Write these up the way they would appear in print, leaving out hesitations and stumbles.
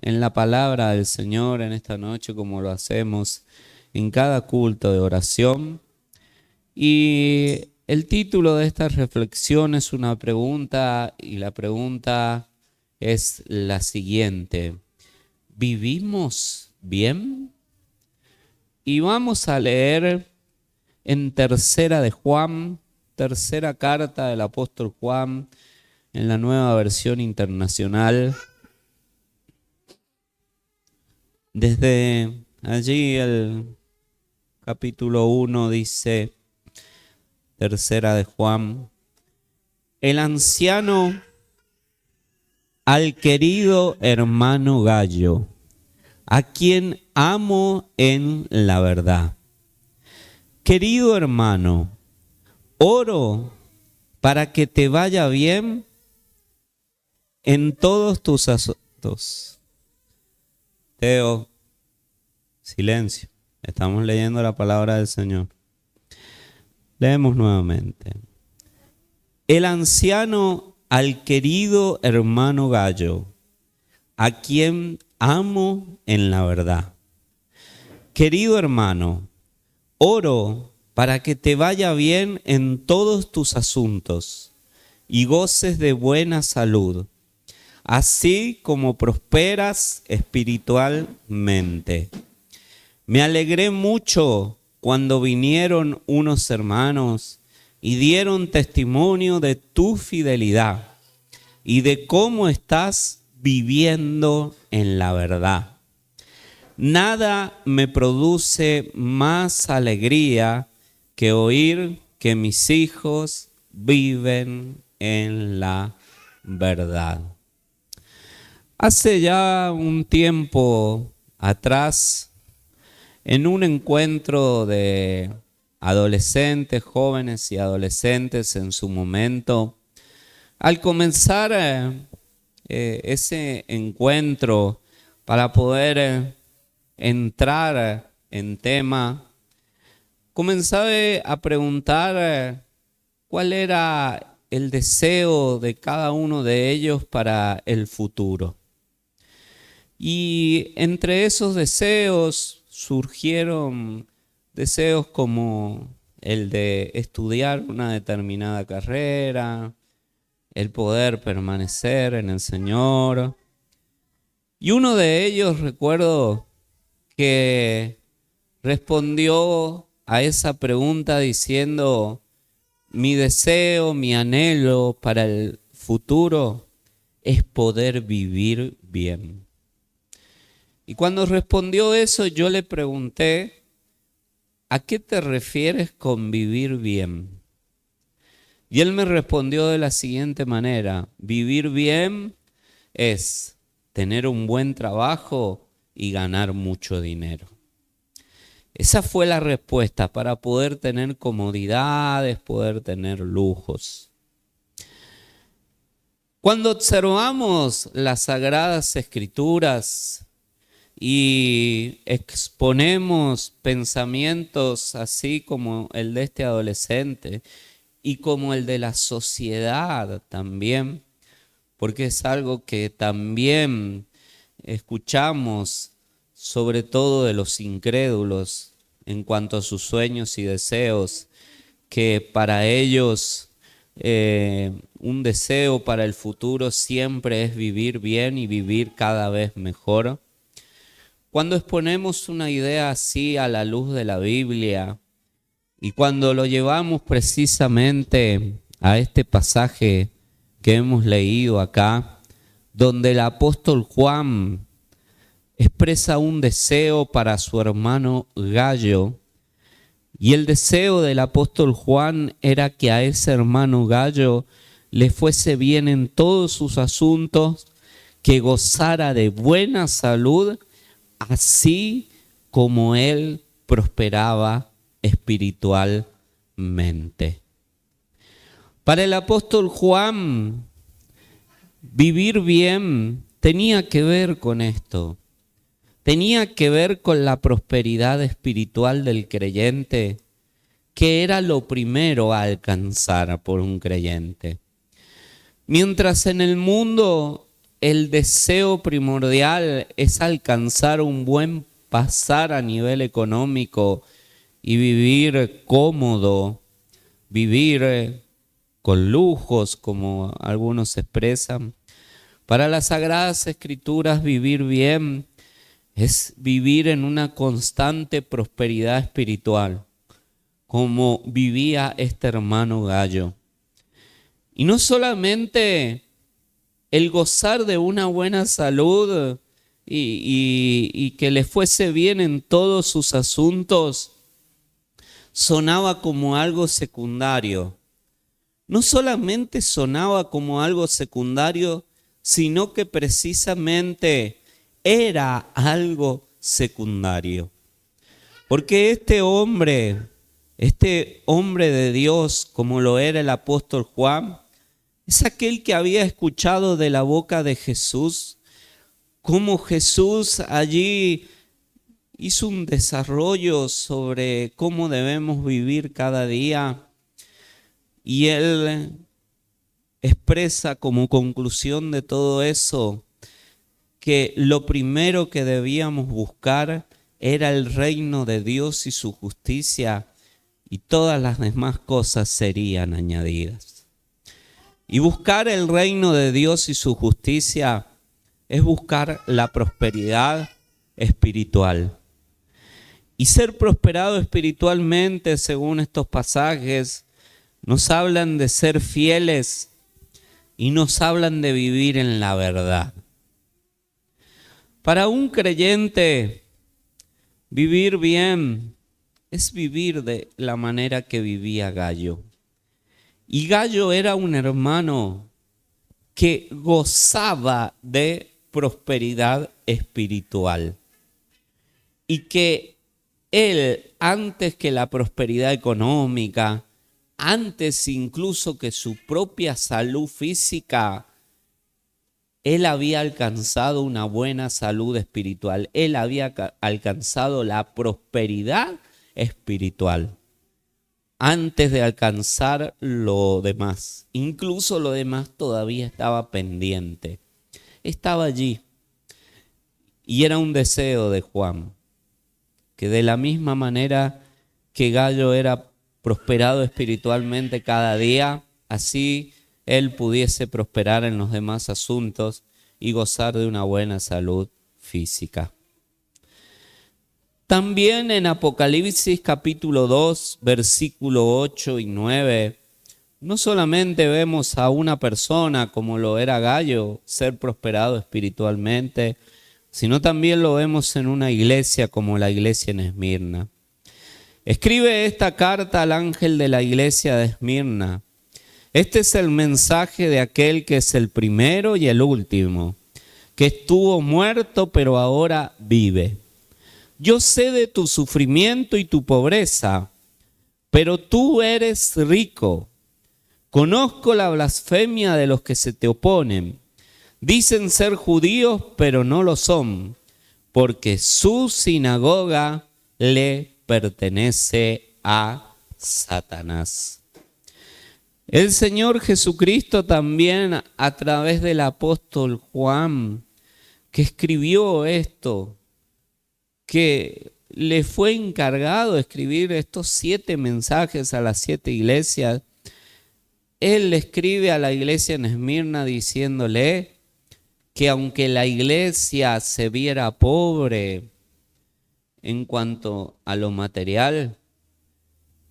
en la palabra del Señor en esta noche, como lo hacemos en cada culto de oración. Y el título de esta reflexión es una pregunta, y la pregunta es la siguiente: ¿vivimos bien? Y vamos a leer en Tercera de Juan, tercera carta del apóstol Juan, en la Nueva Versión Internacional. Desde allí el capítulo 1 dice, Tercera de Juan: el anciano al querido hermano Gallo, a quien amo en la verdad. Querido hermano, oro para que te vaya bien en todos tus asuntos. Teo, silencio. Estamos leyendo la palabra del Señor. Leemos nuevamente. El anciano al querido hermano Gallo, a quien amo en la verdad. Querido hermano, oro para que te vaya bien en todos tus asuntos y goces de buena salud, así como prosperas espiritualmente. Me alegré mucho cuando vinieron unos hermanos y dieron testimonio de tu fidelidad y de cómo estás viviendo en la verdad. Nada me produce más alegría que oír que mis hijos viven en la verdad. Hace ya un tiempo atrás, en un encuentro de adolescentes, jóvenes y adolescentes en su momento, al comenzar ese encuentro para poder entrar en tema, comencé a preguntar cuál era el deseo de cada uno de ellos para el futuro. Y entre esos deseos surgieron deseos como el de estudiar una determinada carrera, el poder permanecer en el Señor. Y uno de ellos, recuerdo, que respondió a esa pregunta diciendo: mi deseo, mi anhelo para el futuro es poder vivir bien. Y cuando respondió eso, yo le pregunté: ¿a qué te refieres con vivir bien? Y él me respondió de la siguiente manera: vivir bien es tener un buen trabajo y ganar mucho dinero. Esa fue la respuesta, para poder tener comodidades, poder tener lujos. Cuando observamos las Sagradas Escrituras y exponemos pensamientos así como el de este adolescente y como el de la sociedad también, porque es algo que también escuchamos sobre todo de los incrédulos en cuanto a sus sueños y deseos, que para ellos un deseo para el futuro siempre es vivir bien y vivir cada vez mejor. Cuando exponemos una idea así a la luz de la Biblia y cuando lo llevamos precisamente a este pasaje que hemos leído acá, donde el apóstol Juan expresa un deseo para su hermano Gallo, y el deseo del apóstol Juan era que a ese hermano Gallo le fuese bien en todos sus asuntos, que gozara de buena salud, así como él prosperaba espiritualmente. Para el apóstol Juan, vivir bien tenía que ver con esto. Tenía que ver con la prosperidad espiritual del creyente, que era lo primero a alcanzar por un creyente. Mientras en el mundo el deseo primordial es alcanzar un buen pasar a nivel económico y vivir cómodo, vivir con lujos, como algunos expresan. Para las Sagradas Escrituras, vivir bien es vivir en una constante prosperidad espiritual, como vivía este hermano Gallo. Y no solamente el gozar de una buena salud y que le fuese bien en todos sus asuntos, sonaba como algo secundario. No solamente sonaba como algo secundario, sino que precisamente era algo secundario. Porque este hombre de Dios, como lo era el apóstol Juan, es aquel que había escuchado de la boca de Jesús, cómo Jesús allí hizo un desarrollo sobre cómo debemos vivir cada día. Y él expresa como conclusión de todo eso que lo primero que debíamos buscar era el reino de Dios y su justicia, y todas las demás cosas serían añadidas. Y buscar el reino de Dios y su justicia es buscar la prosperidad espiritual. Y ser prosperado espiritualmente, según estos pasajes, nos hablan de ser fieles y nos hablan de vivir en la verdad. Para un creyente, vivir bien es vivir de la manera que vivía Gallo. Y Gallo era un hermano que gozaba de prosperidad espiritual. Y que él, antes que la prosperidad económica, antes incluso que su propia salud física, él había alcanzado una buena salud espiritual. Él había alcanzado la prosperidad espiritual antes de alcanzar lo demás. Incluso lo demás todavía estaba pendiente. Estaba allí. Y era un deseo de Juan, que de la misma manera que Gallo era prosperado espiritualmente cada día, así él pudiese prosperar en los demás asuntos y gozar de una buena salud física. También en Apocalipsis capítulo 2, versículo 8 y 9, no solamente vemos a una persona como lo era Gallo ser prosperado espiritualmente, sino también lo vemos en una iglesia como la iglesia en Esmirna. Escribe esta carta al ángel de la iglesia de Esmirna. Este es el mensaje de aquel que es el primero y el último, que estuvo muerto pero ahora vive. Yo sé de tu sufrimiento y tu pobreza, pero tú eres rico. Conozco la blasfemia de los que se te oponen. Dicen ser judíos, pero no lo son, porque su sinagoga le pertenece a Satanás. El Señor Jesucristo también, a través del apóstol Juan, que escribió esto, que le fue encargado de escribir estos 7 mensajes a las 7 iglesias, él le escribe a la iglesia en Esmirna diciéndole que aunque la iglesia se viera pobre en cuanto a lo material,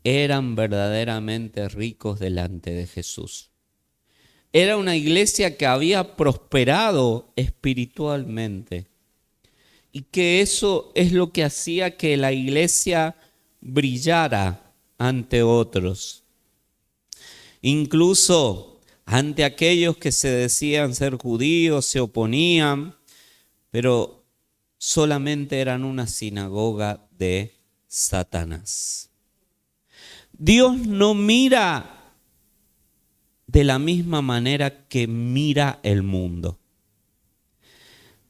eran verdaderamente ricos delante de Jesús. Era una iglesia que había prosperado espiritualmente y que eso es lo que hacía que la iglesia brillara ante otros. Incluso ante aquellos que se decían ser judíos, se oponían, pero solamente eran una sinagoga de Satanás. Dios no mira de la misma manera que mira el mundo.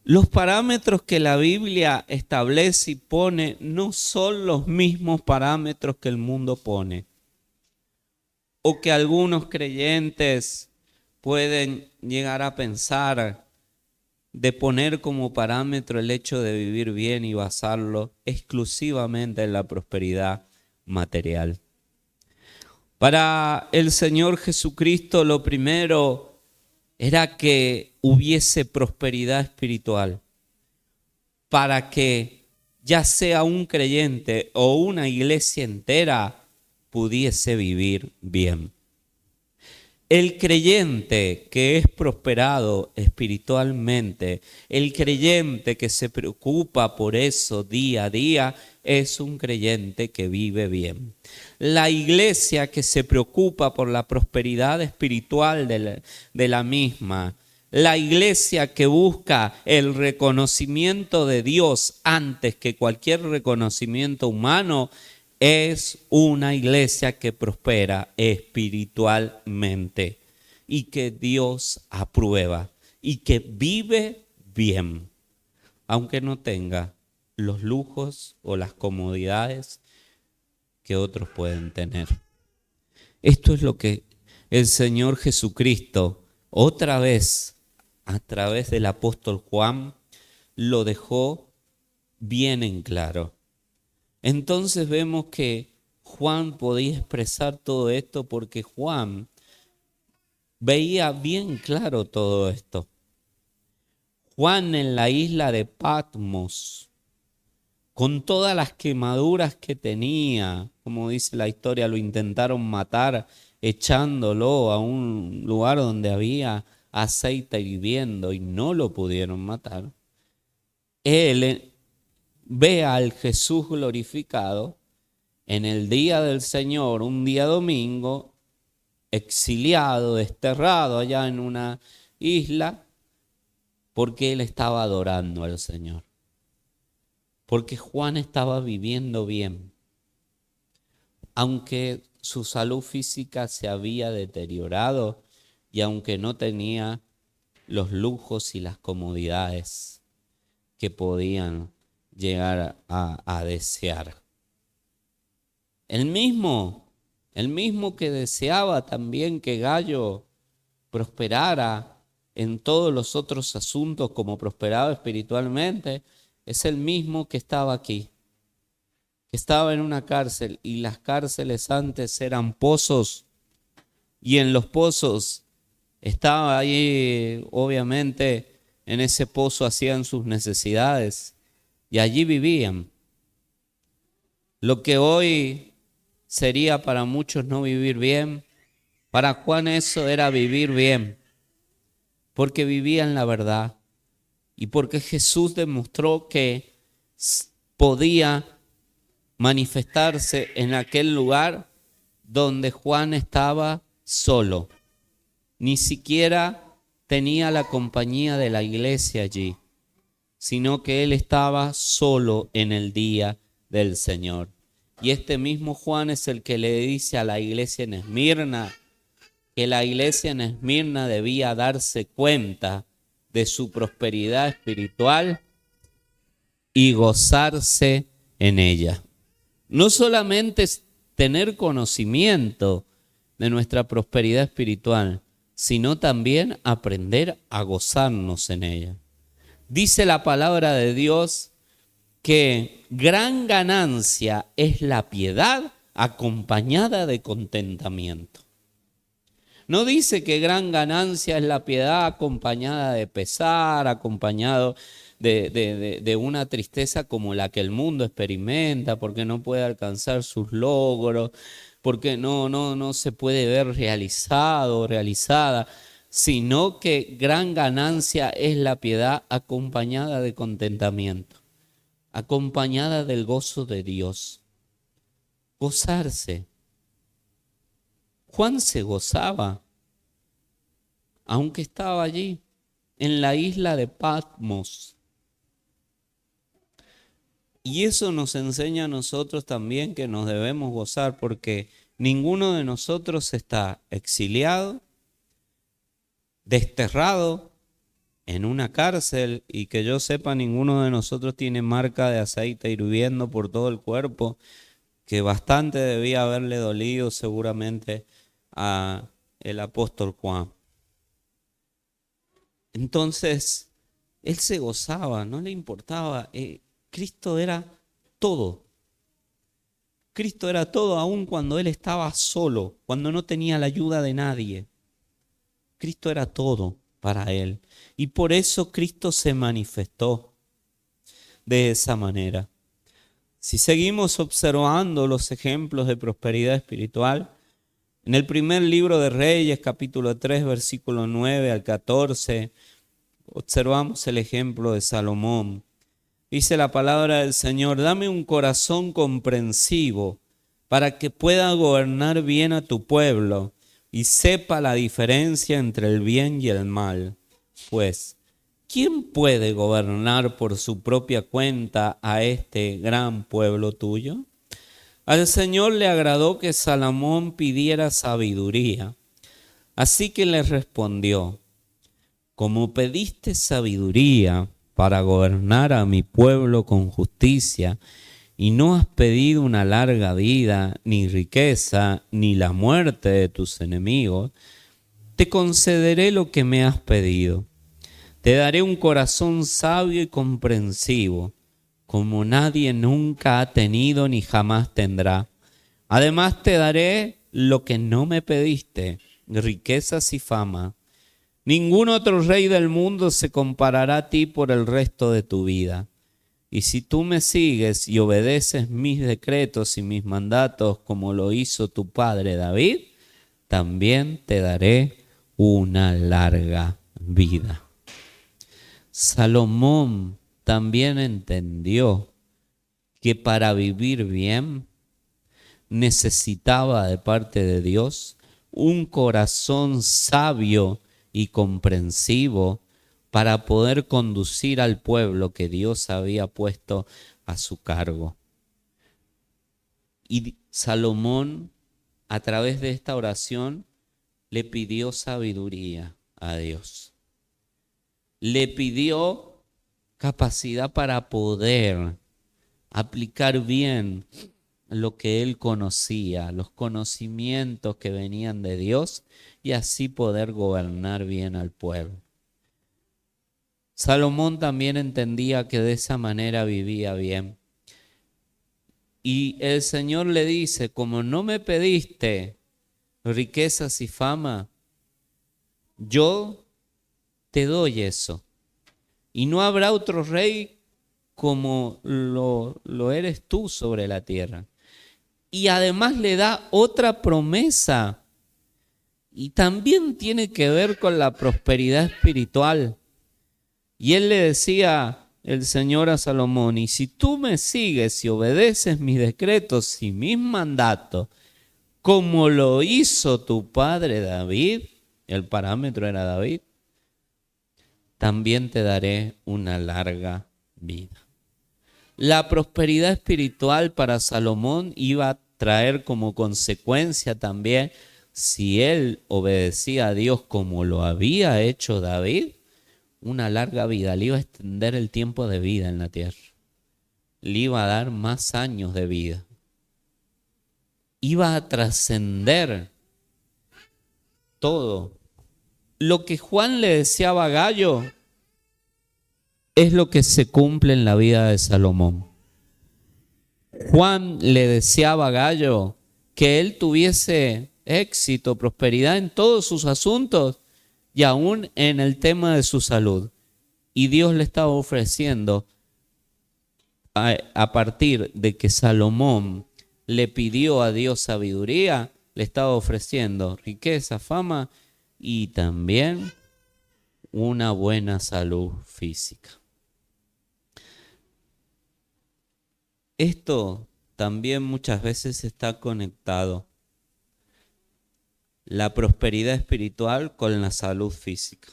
Los parámetros que la Biblia establece y pone no son los mismos parámetros que el mundo pone, o que algunos creyentes pueden llegar a pensar de poner como parámetro el hecho de vivir bien y basarlo exclusivamente en la prosperidad material. Para el Señor Jesucristo lo primero era que hubiese prosperidad espiritual, para que ya sea un creyente o una iglesia entera pudiese vivir bien. El creyente que es prosperado espiritualmente, el creyente que se preocupa por eso día a día, es un creyente que vive bien. La iglesia que se preocupa por la prosperidad espiritual de la misma, la iglesia que busca el reconocimiento de Dios antes que cualquier reconocimiento humano, es una iglesia que prospera espiritualmente y que Dios aprueba y que vive bien, aunque no tenga los lujos o las comodidades que otros pueden tener. Esto es lo que el Señor Jesucristo, otra vez, a través del apóstol Juan, lo dejó bien en claro. Entonces vemos que Juan podía expresar todo esto porque Juan veía bien claro todo esto. Juan en la isla de Patmos, con todas las quemaduras que tenía, como dice la historia, lo intentaron matar echándolo a un lugar donde había aceite hirviendo y no lo pudieron matar. Él ve al Jesús glorificado en el día del Señor, un día domingo, exiliado, desterrado allá en una isla, porque él estaba adorando al Señor. Porque Juan estaba viviendo bien, aunque su salud física se había deteriorado y aunque no tenía los lujos y las comodidades que podían llegar a desear. El mismo que deseaba también que Gayo prosperara en todos los otros asuntos como prosperaba espiritualmente, es el mismo que estaba aquí, que estaba en una cárcel, y las cárceles antes eran pozos, y en los pozos estaba ahí, obviamente, en ese pozo hacían sus necesidades y allí vivían. Lo que hoy sería para muchos no vivir bien, para Juan eso era vivir bien, porque vivía en la verdad y porque Jesús demostró que podía manifestarse en aquel lugar donde Juan estaba solo. Ni siquiera tenía la compañía de la iglesia allí, sino que él estaba solo en el día del Señor. Y este mismo Juan es el que le dice a la iglesia en Esmirna que la iglesia en Esmirna debía darse cuenta de su prosperidad espiritual y gozarse en ella. No solamente es tener conocimiento de nuestra prosperidad espiritual, sino también aprender a gozarnos en ella. Dice la palabra de Dios que gran ganancia es la piedad acompañada de contentamiento. No dice que gran ganancia es la piedad acompañada de pesar, acompañado de una tristeza como la que el mundo experimenta, porque no puede alcanzar sus logros, porque no se puede ver realizado o realizada, sino que gran ganancia es la piedad acompañada de contentamiento, acompañada del gozo de Dios. Gozarse. Juan se gozaba, aunque estaba allí, en la isla de Patmos. Y eso nos enseña a nosotros también que nos debemos gozar, porque ninguno de nosotros está exiliado, desterrado en una cárcel, y que yo sepa, ninguno de nosotros tiene marca de aceite hirviendo por todo el cuerpo, que bastante debía haberle dolido seguramente a el apóstol Juan. Entonces, Él se gozaba, no le importaba. Cristo era todo. Cristo era todo aun cuando él estaba solo, cuando no tenía la ayuda de nadie. Cristo era todo para él. Y por eso Cristo se manifestó de esa manera. Si seguimos observando los ejemplos de prosperidad espiritual, en el primer libro de Reyes, capítulo 3, versículo 9 al 14, observamos el ejemplo de Salomón. Dice la palabra del Señor: dame un corazón comprensivo para que pueda gobernar bien a tu pueblo y sepa la diferencia entre el bien y el mal. Pues, ¿quién puede gobernar por su propia cuenta a este gran pueblo tuyo? Al Señor le agradó que Salomón pidiera sabiduría. Así que le respondió: como pediste sabiduría para gobernar a mi pueblo con justicia, y no has pedido una larga vida, ni riqueza, ni la muerte de tus enemigos, te concederé lo que me has pedido. Te daré un corazón sabio y comprensivo, como nadie nunca ha tenido ni jamás tendrá. Además te daré lo que no me pediste, riquezas y fama. Ningún otro rey del mundo se comparará a ti por el resto de tu vida. Y si tú me sigues y obedeces mis decretos y mis mandatos como lo hizo tu padre David, también te daré una larga vida. Salomón también entendió que para vivir bien necesitaba de parte de Dios un corazón sabio y comprensivo para poder conducir al pueblo que Dios había puesto a su cargo. Y Salomón, a través de esta oración, le pidió sabiduría a Dios. Le pidió capacidad para poder aplicar bien lo que él conocía, los conocimientos que venían de Dios, y así poder gobernar bien al pueblo. Salomón también entendía que de esa manera vivía bien. Y el Señor le dice: como no me pediste riquezas y fama, yo te doy eso. Y no habrá otro rey como lo eres tú sobre la tierra. Y además le da otra promesa. Y también tiene que ver con la prosperidad espiritual. Y él le decía, el Señor, a Salomón: y si tú me sigues y obedeces mis decretos y mis mandatos, como lo hizo tu padre David, el parámetro era David, también te daré una larga vida. La prosperidad espiritual para Salomón iba a traer como consecuencia también, si él obedecía a Dios como lo había hecho David, una larga vida. Le iba a extender el tiempo de vida en la tierra. Le iba a dar más años de vida. Iba a trascender todo. Lo que Juan le deseaba a Gallo es lo que se cumple en la vida de Salomón. Juan le deseaba a Gallo que él tuviese éxito, prosperidad en todos sus asuntos y aún en el tema de su salud. Y Dios le estaba ofreciendo, a partir de que Salomón le pidió a Dios sabiduría, le estaba ofreciendo riqueza, fama y también una buena salud física. Esto también muchas veces está conectado, la prosperidad espiritual con la salud física.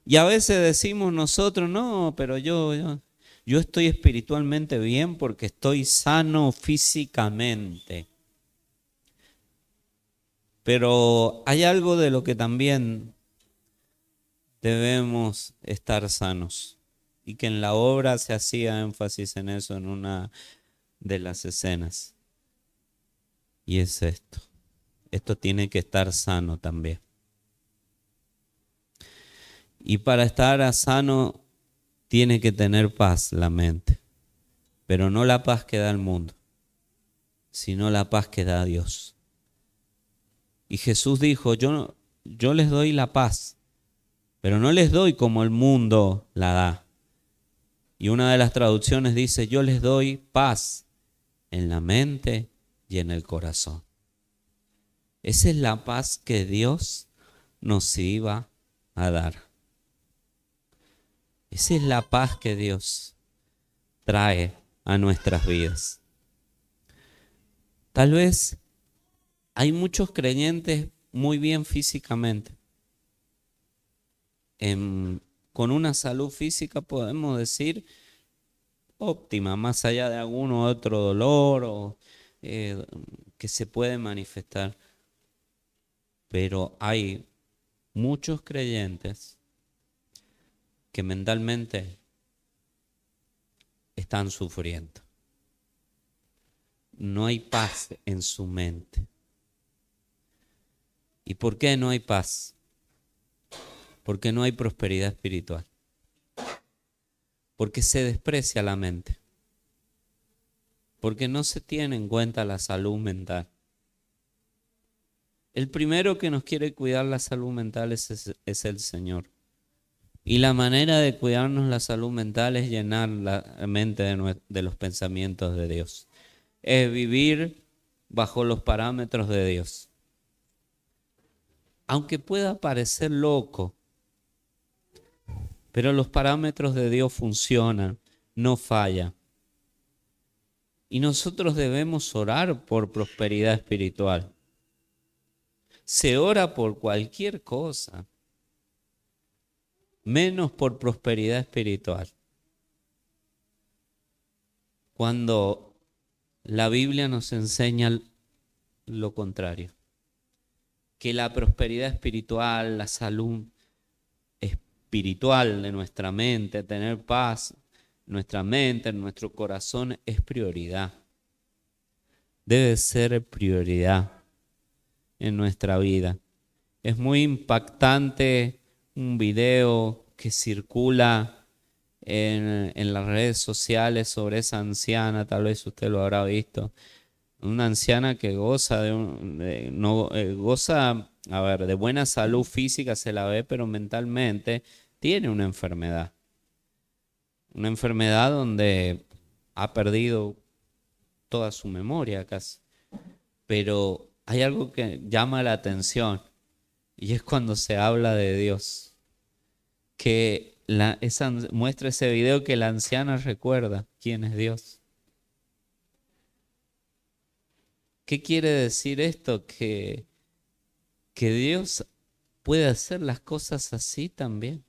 Y a veces decimos nosotros: no, pero yo estoy espiritualmente bien porque estoy sano físicamente. Pero hay algo de lo que también debemos estar sanos, y que en la obra se hacía énfasis en eso en una de las escenas. Y es esto. Esto tiene que estar sano también. Y para estar sano tiene que tener paz la mente, pero no la paz que da el mundo, sino la paz que da Dios. Y Jesús dijo, yo les doy la paz, pero no les doy como el mundo la da. Y una de las traducciones dice, yo les doy paz en la mente y en el corazón. Esa es la paz que Dios nos iba a dar. Esa es la paz que Dios trae a nuestras vidas. Tal vez hay muchos creyentes muy bien físicamente. Con una salud física podemos decir óptima, más allá de alguno otro dolor o que se puede manifestar. Pero hay muchos creyentes que mentalmente están sufriendo. No hay paz en su mente. ¿Y por qué no hay paz? Porque no hay prosperidad espiritual. Porque se desprecia la mente. Porque no se tiene en cuenta la salud mental. El primero que nos quiere cuidar la salud mental es el Señor. Y la manera de cuidarnos la salud mental es llenar la mente de los pensamientos de Dios. Es vivir bajo los parámetros de Dios. Aunque pueda parecer loco, pero los parámetros de Dios funcionan, no falla. Y nosotros debemos orar por prosperidad espiritual. Se ora por cualquier cosa, menos por prosperidad espiritual. Cuando la Biblia nos enseña lo contrario, que la prosperidad espiritual, la salud espiritual de nuestra mente, tener paz en nuestra mente, en nuestro corazón, es prioridad. Debe ser prioridad en nuestra vida. Es muy impactante un video que circula en las redes sociales sobre esa anciana, tal vez usted lo habrá visto. Una anciana que goza de buena salud física, se la ve, pero mentalmente tiene una enfermedad. Una enfermedad donde ha perdido toda su memoria casi. Pero hay algo que llama la atención y es cuando se habla de Dios. Que muestra ese video que la anciana recuerda quién es Dios. ¿Qué quiere decir esto? Que Dios puede hacer las cosas así también.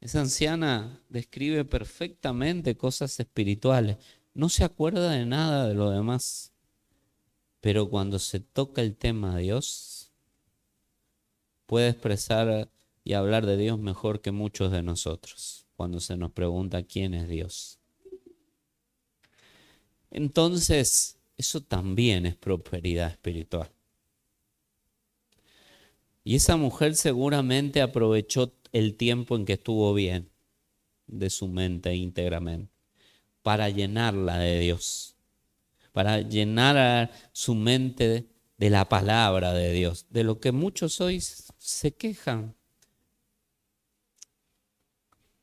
Esa anciana describe perfectamente cosas espirituales. No se acuerda de nada de lo demás. Pero cuando se toca el tema de Dios, puede expresar y hablar de Dios mejor que muchos de nosotros cuando se nos pregunta quién es Dios. Entonces, eso también es prosperidad espiritual. Y esa mujer seguramente aprovechó el tiempo en que estuvo bien de su mente íntegramente para llenarla de Dios, para llenar a su mente de la palabra de Dios, de lo que muchos hoy se quejan.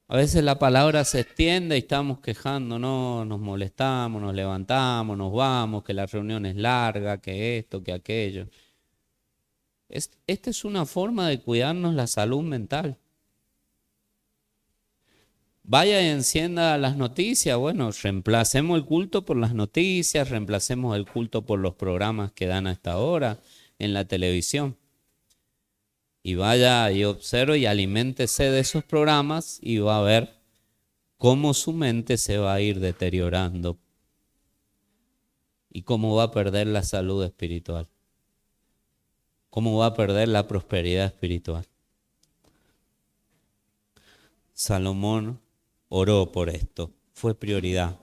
A veces la palabra se extiende y estamos quejando, no, nos molestamos, nos levantamos, nos vamos, que la reunión es larga, que esto, que aquello. Esta es una forma de cuidarnos la salud mental. Vaya y encienda las noticias. Bueno, reemplacemos el culto por las noticias, reemplacemos el culto por los programas que dan a esta hora en la televisión. Y vaya y observe y aliméntese de esos programas y va a ver cómo su mente se va a ir deteriorando y cómo va a perder la salud espiritual, cómo va a perder la prosperidad espiritual. Salomón oró por esto, fue prioridad,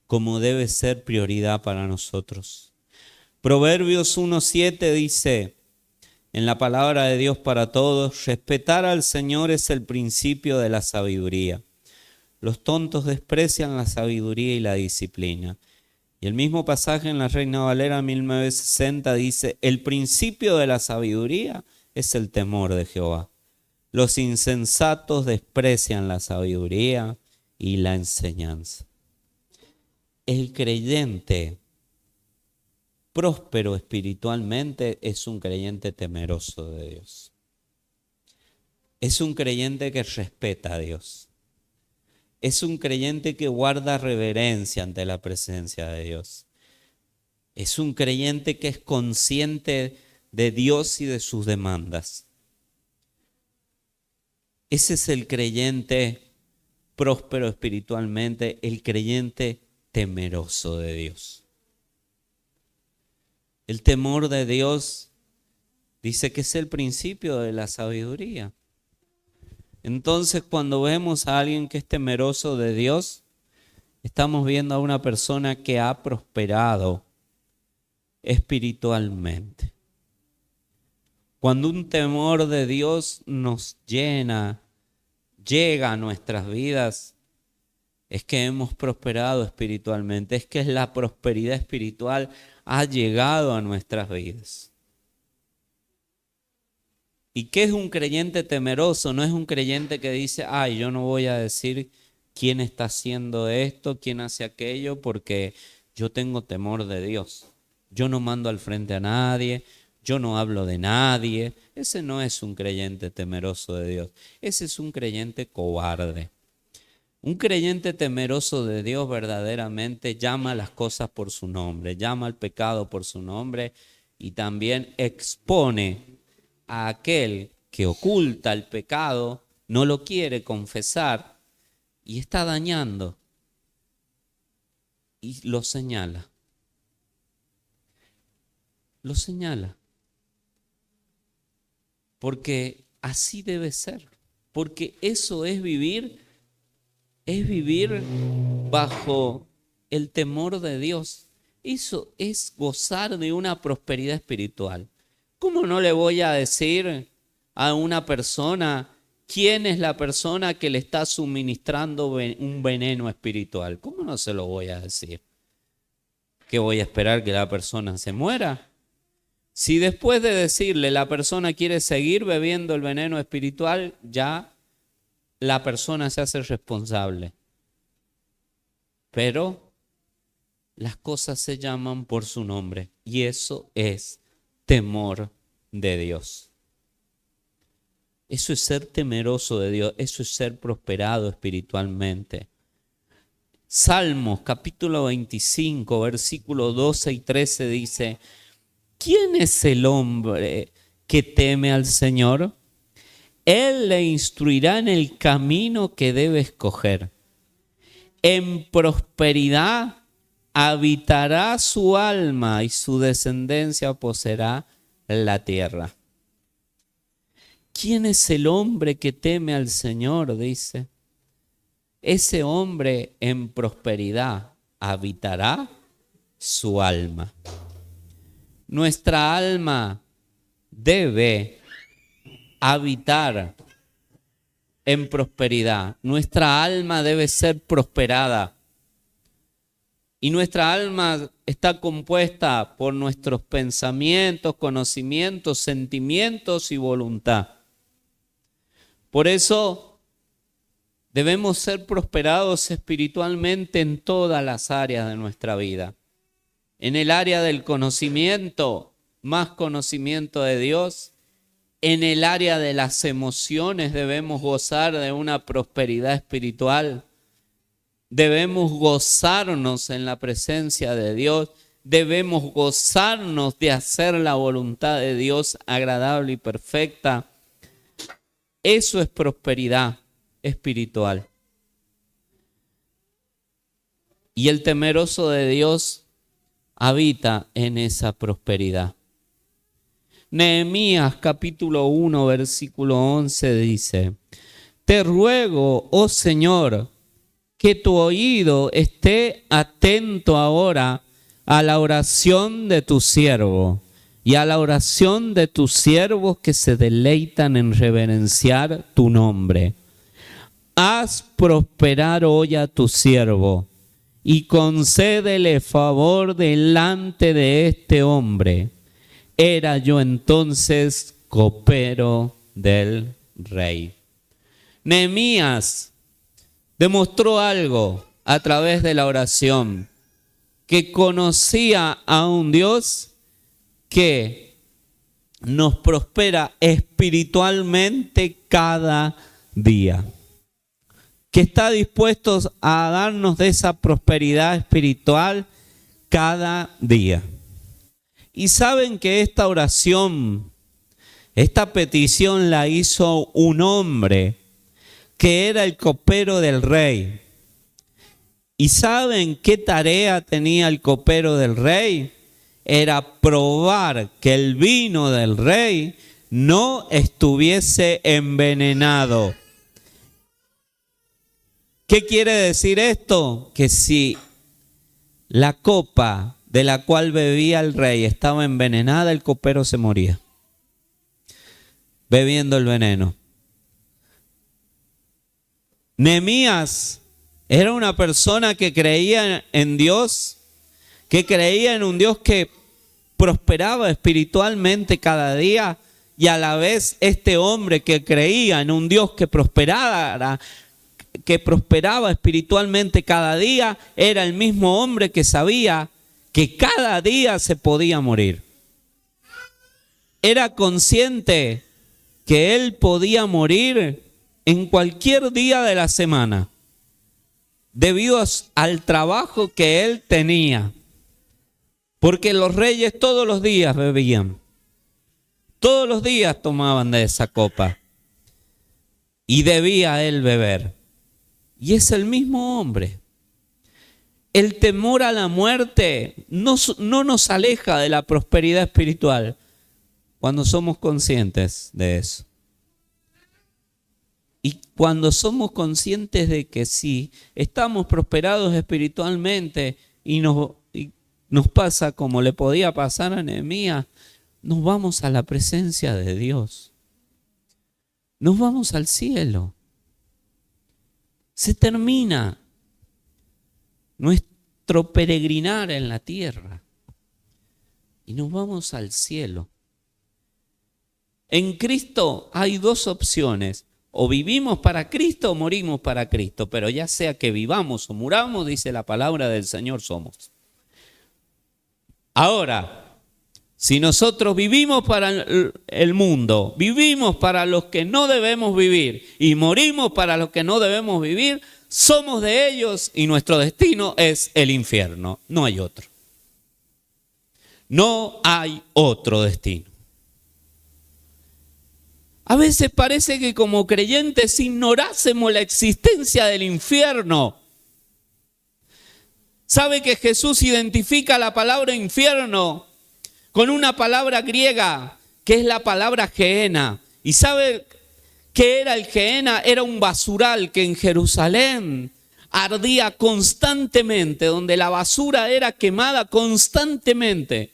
como debe ser prioridad para nosotros. Proverbios 1:7 dice: en la palabra de Dios para todos, respetar al Señor es el principio de la sabiduría. Los tontos desprecian la sabiduría y la disciplina. Y el mismo pasaje en la Reina Valera 1960 dice, el principio de la sabiduría es el temor de Jehová. Los insensatos desprecian la sabiduría y la enseñanza. El creyente próspero espiritualmente es un creyente temeroso de Dios. Es un creyente que respeta a Dios. Es un creyente que guarda reverencia ante la presencia de Dios. Es un creyente que es consciente de Dios y de sus demandas. Ese es el creyente próspero espiritualmente, el creyente temeroso de Dios. El temor de Dios dice que es el principio de la sabiduría. Entonces, cuando vemos a alguien que es temeroso de Dios, estamos viendo a una persona que ha prosperado espiritualmente. Cuando un temor de Dios nos llega a nuestras vidas, es que hemos prosperado espiritualmente, es que la prosperidad espiritual ha llegado a nuestras vidas. ¿Y qué es un creyente temeroso? No es un creyente que dice, ay, yo no voy a decir quién está haciendo esto, quién hace aquello, porque yo tengo temor de Dios. Yo no mando al frente a nadie, yo no hablo de nadie. Ese no es un creyente temeroso de Dios. Ese es un creyente cobarde. Un creyente temeroso de Dios verdaderamente llama las cosas por su nombre, llama al pecado por su nombre y también expone a aquel que oculta el pecado, no lo quiere confesar y está dañando y lo señala. Lo señala. Porque así debe ser. Porque eso es vivir bajo el temor de Dios. Eso es gozar de una prosperidad espiritual. ¿Cómo no le voy a decir a una persona quién es la persona que le está suministrando un veneno espiritual? ¿Cómo no se lo voy a decir? ¿Qué voy a esperar que la persona se muera? Si después de decirle la persona quiere seguir bebiendo el veneno espiritual, ya la persona se hace responsable. Pero las cosas se llaman por su nombre y eso es temor de Dios. Eso es ser temeroso de Dios, eso es ser prosperado espiritualmente. Salmos capítulo 25, versículos 12 y 13 dice, ¿quién es el hombre que teme al Señor? Él le instruirá en el camino que debe escoger. En prosperidad habitará su alma y su descendencia poseerá la tierra. ¿Quién es el hombre que teme al Señor? Dice. Ese hombre en prosperidad habitará su alma. Nuestra alma debe habitar en prosperidad. Nuestra alma debe ser prosperada. Y nuestra alma está compuesta por nuestros pensamientos, conocimientos, sentimientos y voluntad. Por eso debemos ser prosperados espiritualmente en todas las áreas de nuestra vida. En el área del conocimiento, más conocimiento de Dios. En el área de las emociones debemos gozar de una prosperidad espiritual. Debemos gozarnos en la presencia de Dios. Debemos gozarnos de hacer la voluntad de Dios agradable y perfecta. Eso es prosperidad espiritual. Y el temeroso de Dios habita en esa prosperidad. Nehemías capítulo 1 versículo 11 dice, te ruego, oh Señor, que tu oído esté atento ahora a la oración de tu siervo y a la oración de tus siervos que se deleitan en reverenciar tu nombre. Haz prosperar hoy a tu siervo y concédele favor delante de este hombre. Era yo entonces copero del rey. Nehemías demostró algo a través de la oración, que conocía a un Dios que nos prospera espiritualmente cada día, que está dispuesto a darnos de esa prosperidad espiritual cada día. Y saben que esta oración, esta petición la hizo un hombre que era el copero del rey. ¿Y saben qué tarea tenía el copero del rey? Era probar que el vino del rey no estuviese envenenado. ¿Qué quiere decir esto? Que si la copa de la cual bebía el rey estaba envenenada, el copero se moría bebiendo el veneno. Nehemías era una persona que creía en Dios, que creía en un Dios que prosperaba espiritualmente cada día, y a la vez este hombre que creía en un Dios que prosperaba espiritualmente cada día, era el mismo hombre que sabía que cada día se podía morir. Era consciente que él podía morir en cualquier día de la semana, debido al trabajo que él tenía. Porque los reyes todos los días bebían, todos los días tomaban de esa copa, y debía él beber. Y es el mismo hombre. El temor a la muerte no nos aleja de la prosperidad espiritual cuando somos conscientes de eso. Y cuando somos conscientes de que sí, estamos prosperados espiritualmente y nos pasa como le podía pasar a Nehemías, nos vamos a la presencia de Dios. Nos vamos al cielo. Se termina nuestro peregrinar en la tierra y nos vamos al cielo. En Cristo hay dos opciones: o vivimos para Cristo o morimos para Cristo, pero ya sea que vivamos o muramos, dice la palabra del Señor, somos. Ahora, si nosotros vivimos para el mundo, vivimos para los que no debemos vivir y morimos para los que no debemos vivir, somos de ellos y nuestro destino es el infierno. No hay otro. No hay otro destino. A veces parece que como creyentes ignorásemos la existencia del infierno. ¿Sabe que Jesús identifica la palabra infierno con una palabra griega que es la palabra Gehenna? ¿Y sabe qué era el Gehenna? Era un basural que en Jerusalén ardía constantemente, donde la basura era quemada constantemente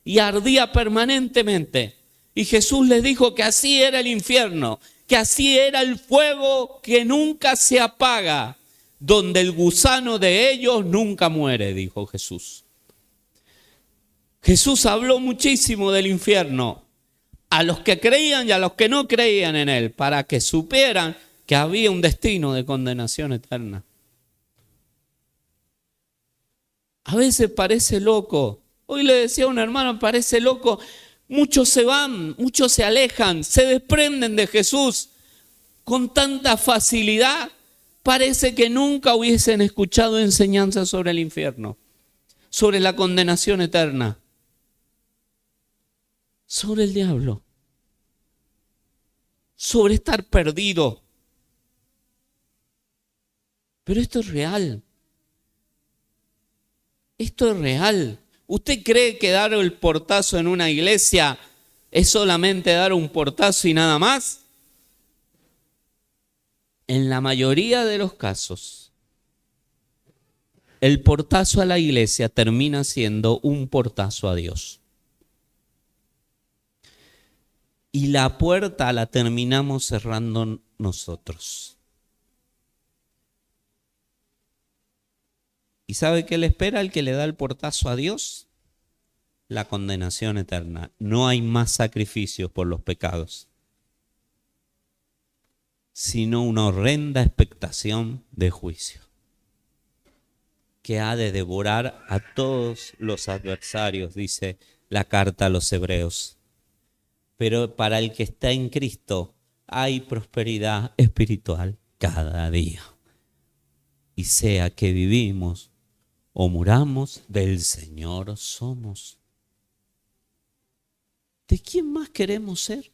y ardía permanentemente. Y Jesús les dijo que así era el infierno, que así era el fuego que nunca se apaga, donde el gusano de ellos nunca muere, dijo Jesús. Jesús habló muchísimo del infierno a los que creían y a los que no creían en él, para que supieran que había un destino de condenación eterna. A veces parece loco. Hoy le decía a un hermano, parece loco. Muchos se van, muchos se alejan, se desprenden de Jesús con tanta facilidad. Parece que nunca hubiesen escuchado enseñanzas sobre el infierno, sobre la condenación eterna, sobre el diablo, sobre estar perdido. Pero esto es real. Esto es real. ¿Usted cree que dar el portazo en una iglesia es solamente dar un portazo y nada más? En la mayoría de los casos, el portazo a la iglesia termina siendo un portazo a Dios. y la puerta la terminamos cerrando nosotros. ¿Y sabe qué le espera al que le da el portazo a Dios? La condenación eterna. No hay más sacrificios por los pecados, sino una horrenda expectación de juicio que ha de devorar a todos los adversarios, dice la carta a los Hebreos. Pero para el que está en Cristo hay prosperidad espiritual cada día. Y sea que vivimos o muramos, del Señor somos. ¿De quién más queremos ser?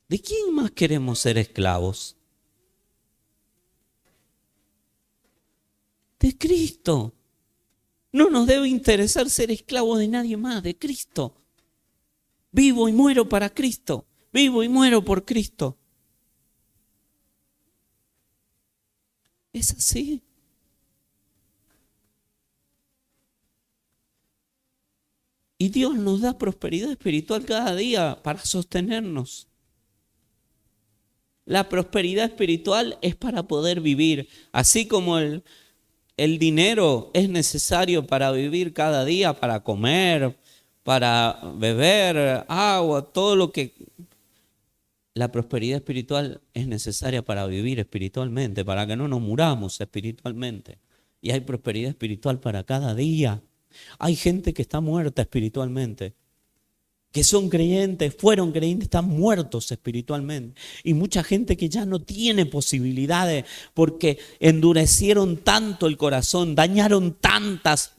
¿De quién más queremos ser esclavos? De Cristo. No nos debe interesar ser esclavos de nadie más, de Cristo. Vivo y muero para Cristo. Vivo y muero por Cristo. Es así. Y Dios nos da prosperidad espiritual cada día para sostenernos. La prosperidad espiritual es para poder vivir, así como el dinero es necesario para vivir cada día, para comer, para beber agua, todo lo que... La prosperidad espiritual es necesaria para vivir espiritualmente, para que no nos muramos espiritualmente. Y hay prosperidad espiritual para cada día. Hay gente que está muerta espiritualmente, que son creyentes, fueron creyentes, están muertos espiritualmente. Y mucha gente que ya no tiene posibilidades porque endurecieron tanto el corazón, dañaron tantas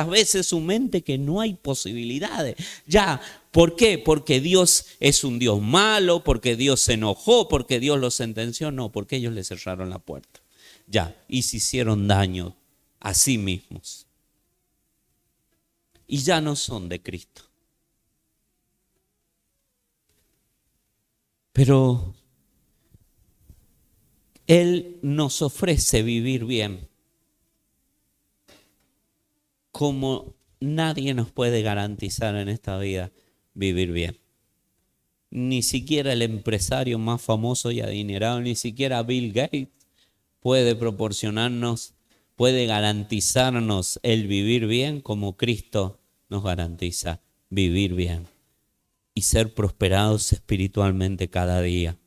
veces su mente que no hay posibilidades. Ya, ¿por qué? Porque Dios es un Dios malo, porque Dios se enojó, porque Dios los sentenció. No, porque ellos le cerraron la puerta. Ya, y se hicieron daño a sí mismos. Y ya no son de Cristo. Pero Él nos ofrece vivir bien, como nadie nos puede garantizar en esta vida vivir bien. Ni siquiera el empresario más famoso y adinerado, ni siquiera Bill Gates puede proporcionarnos, puede garantizarnos el vivir bien como Cristo nos garantiza vivir bien y ser prosperados espiritualmente cada día.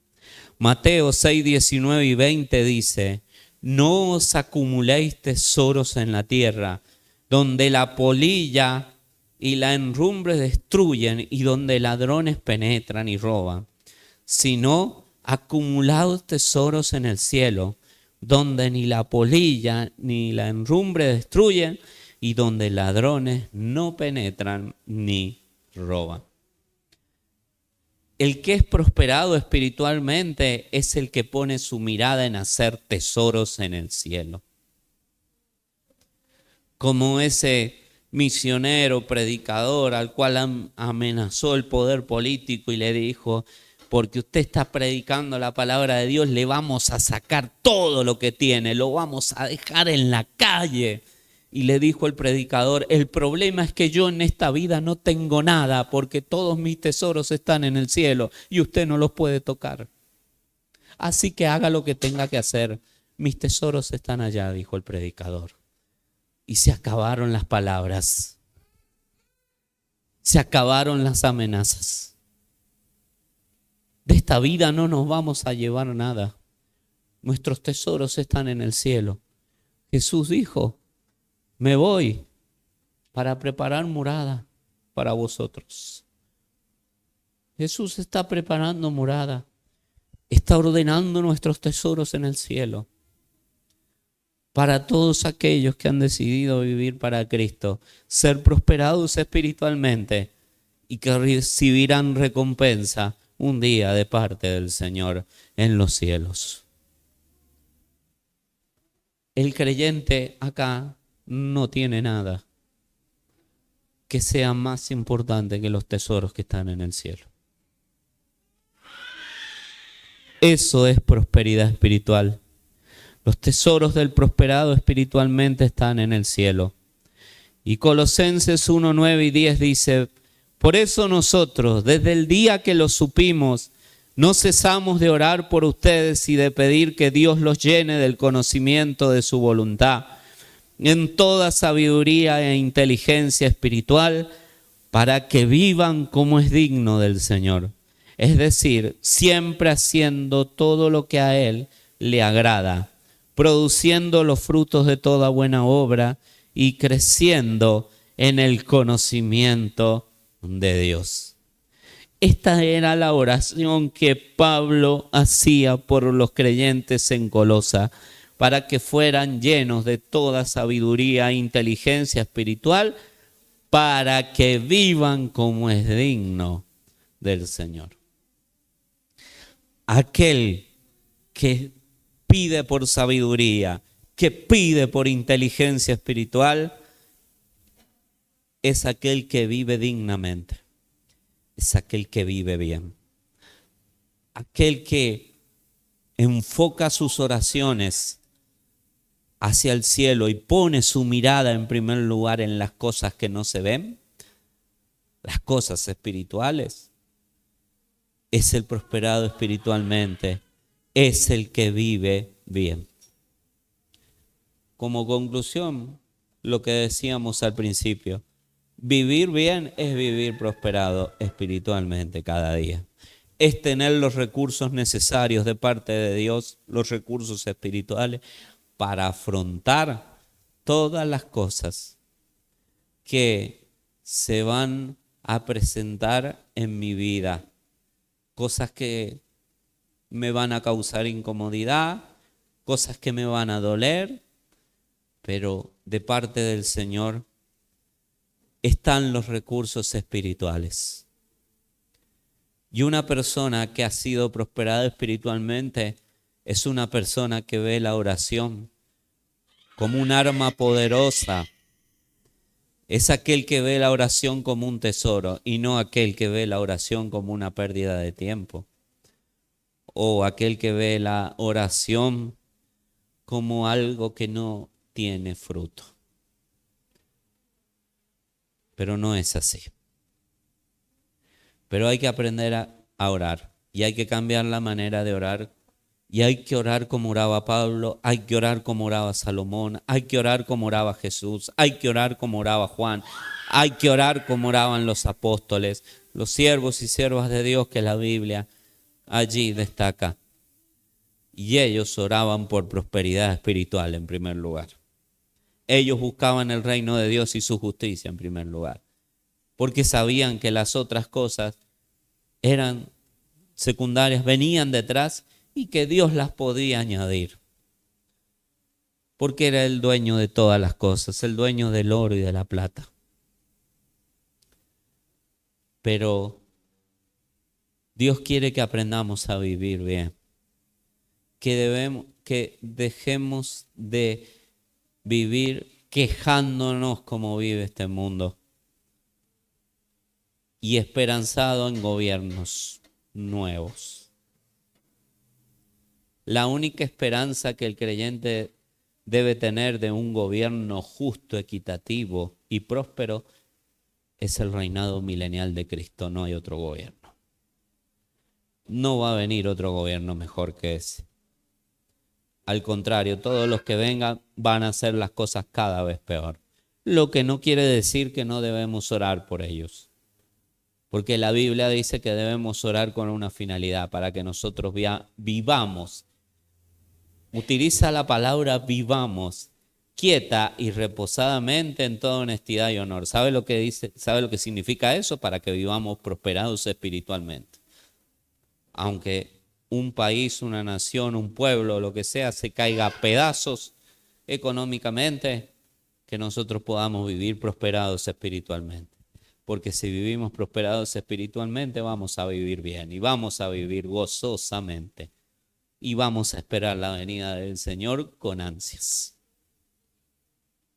Mateo 6, 19 y 20 dice: no os acumuléis tesoros en la tierra, donde la polilla y la herrumbre destruyen y donde ladrones penetran y roban, sino acumulaos tesoros en el cielo, donde ni la polilla ni la herrumbre destruyen y donde ladrones no penetran ni roban. El que es prosperado espiritualmente es el que pone su mirada en hacer tesoros en el cielo. Como ese misionero, predicador al cual amenazó el poder político y le dijo: porque usted está predicando la palabra de Dios, le vamos a sacar todo lo que tiene, lo vamos a dejar en la calle. Y le dijo el predicador: el problema es que yo en esta vida no tengo nada, porque todos mis tesoros están en el cielo y usted no los puede tocar. Así que haga lo que tenga que hacer. Mis tesoros están allá, dijo el predicador. Y se acabaron las palabras. Se acabaron las amenazas. De esta vida no nos vamos a llevar nada. Nuestros tesoros están en el cielo. Jesús dijo: me voy para preparar morada para vosotros. Jesús está preparando morada. Está ordenando nuestros tesoros en el cielo. Para todos aquellos que han decidido vivir para Cristo, ser prosperados espiritualmente y que recibirán recompensa un día de parte del Señor en los cielos. El creyente acá no tiene nada que sea más importante que los tesoros que están en el cielo. Eso es prosperidad espiritual. Los tesoros del prosperado espiritualmente están en el cielo. Y Colosenses 1, 9 y 10 dice: Por eso nosotros, desde el día que lo supimos, no cesamos de orar por ustedes y de pedir que Dios los llene del conocimiento de su voluntad, en toda sabiduría e inteligencia espiritual, para que vivan como es digno del Señor. Es decir, siempre haciendo todo lo que a Él le agrada, produciendo los frutos de toda buena obra y creciendo en el conocimiento de Dios. Esta era la oración que Pablo hacía por los creyentes en Colosa, para que fueran llenos de toda sabiduría e inteligencia espiritual, para que vivan como es digno del Señor. Aquel que pide por sabiduría, que pide por inteligencia espiritual, es aquel que vive dignamente, es aquel que vive bien, aquel que enfoca sus oraciones hacia el cielo y pone su mirada en primer lugar en las cosas que no se ven, las cosas espirituales. Es el prosperado espiritualmente, es el que vive bien. Como conclusión, lo que decíamos al principio, vivir bien es vivir prosperado espiritualmente cada día. Es tener los recursos necesarios de parte de Dios, los recursos espirituales, para afrontar todas las cosas que se van a presentar en mi vida. Cosas que me van a causar incomodidad, cosas que me van a doler, pero de parte del Señor están los recursos espirituales. Y una persona que ha sido prosperada espiritualmente es una persona que ve la oración como un arma poderosa. Es aquel que ve la oración como un tesoro y no aquel que ve la oración como una pérdida de tiempo. O aquel que ve la oración como algo que no tiene fruto. Pero no es así. Pero hay que aprender a orar y hay que cambiar la manera de orar. Y hay que orar como oraba Pablo, hay que orar como oraba Salomón, hay que orar como oraba Jesús, hay que orar como oraba Juan, hay que orar como oraban los apóstoles, los siervos y siervas de Dios que la Biblia allí destaca. Y ellos oraban por prosperidad espiritual en primer lugar. Ellos buscaban el reino de Dios y su justicia en primer lugar, porque sabían que las otras cosas eran secundarias, venían detrás y que Dios las podía añadir. Porque era el dueño de todas las cosas, el dueño del oro y de la plata. Pero Dios quiere que aprendamos a vivir bien. Que dejemos de vivir quejándonos como vive este mundo y esperanzado en gobiernos nuevos. La única esperanza que el creyente debe tener de un gobierno justo, equitativo y próspero es el reinado milenial de Cristo. No hay otro gobierno. No va a venir otro gobierno mejor que ese. Al contrario, todos los que vengan van a hacer las cosas cada vez peor. Lo que no quiere decir que no debemos orar por ellos. Porque la Biblia dice que debemos orar con una finalidad, para que nosotros vivamos. Utiliza la palabra vivamos, quieta y reposadamente en toda honestidad y honor. ¿Sabe lo que dice? ¿Sabe lo que significa eso? Para que vivamos prosperados espiritualmente. Aunque un país, una nación, un pueblo, lo que sea, se caiga a pedazos económicamente, que nosotros podamos vivir prosperados espiritualmente. Porque si vivimos prosperados espiritualmente, vamos a vivir bien y vamos a vivir gozosamente. Y vamos a esperar la venida del Señor con ansias.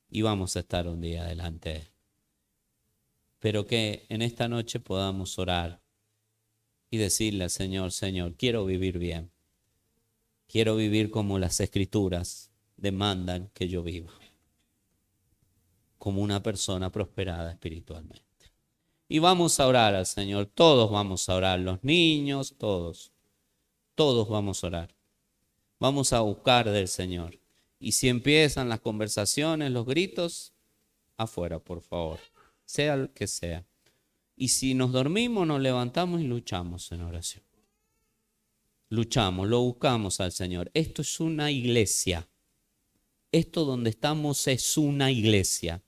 Y vamos a estar un día delante de Él. Pero que en esta noche podamos orar y decirle al Señor, Señor, quiero vivir bien. Quiero vivir como las Escrituras demandan que yo viva. Como una persona prosperada espiritualmente. Y vamos a orar al Señor. Todos vamos a orar, los niños, todos. Todos vamos a orar. Vamos a buscar del Señor. Y si empiezan las conversaciones, los gritos, afuera, por favor. Sea el que sea. Y si nos dormimos, nos levantamos y luchamos en oración. Luchamos, lo buscamos al Señor. Esto es una iglesia. Esto donde estamos es una iglesia.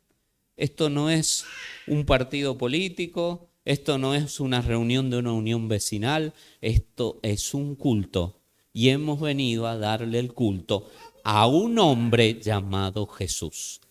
Esto no es un partido político, esto no es una reunión de una unión vecinal, esto es un culto. Y hemos venido a darle el culto a un hombre llamado Jesús.